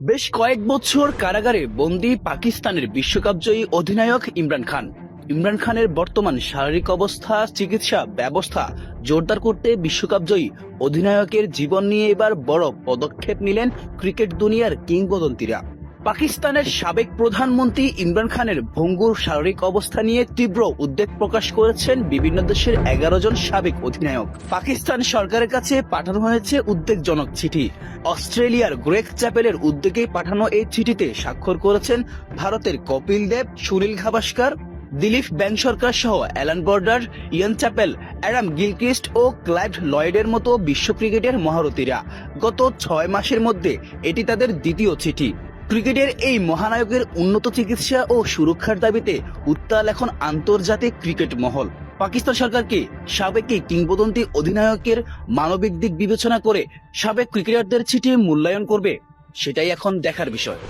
বেশ কয়েক বছর কারাগারে বন্দী পাকিস্তানের বিশ্বকাপজয়ী অধিনায়ক ইমরান খান। ইমরান খানের বর্তমান শারীরিক অবস্থা, চিকিৎসা ব্যবস্থা জোরদার করতে বিশ্বকাপজয়ী অধিনায়কের জীবন নিয়ে এবার বড় পদক্ষেপ নিলেন ক্রিকেট দুনিয়ার কিংবদন্তিরা। পাকিস্তানের সাবেক প্রধানমন্ত্রী ইমরান খানের ভঙ্গুর শারীরিক অবস্থা নিয়ে তীব্র উদ্বেগ প্রকাশ করেছেন বিভিন্ন দেশের 11 জন সাবেক অধিনায়ক। পাকিস্তান সরকারের কাছে পাঠানো হয়েছে উদ্বেগজনক চিঠি। অস্ট্রেলিয়ার গ্রেগ চ্যাপেলের উদ্যোগে পাঠানো এই চিঠিতে স্বাক্ষর করেছেন ভারতের কপিল দেব, সুনীল গাভাস্কার, দিলীপ বেংসরকার সহ Allan Border, Ian Chappell, Adam Gilchrist ও ক্লাইভ লয়েডের মতো বিশ্ব ক্রিকেটের মহারথীরা। গত 6 মাসের মধ্যে এটি তাদের দ্বিতীয় চিঠি। ক্রিকেটের এই মহানায়কের উন্নত চিকিৎসা ও সুরক্ষার দাবিতে উত্তাল এখন আন্তর্জাতিক ক্রিকেট মহল। পাকিস্তান সরকারকে সাবেক এই কিংবদন্তি অধিনায়কের মানবিক দিক বিবেচনা করে সাবেক ক্রিকেটারদের চিঠি মূল্যায়ন করবে, সেটাই এখন দেখার বিষয়।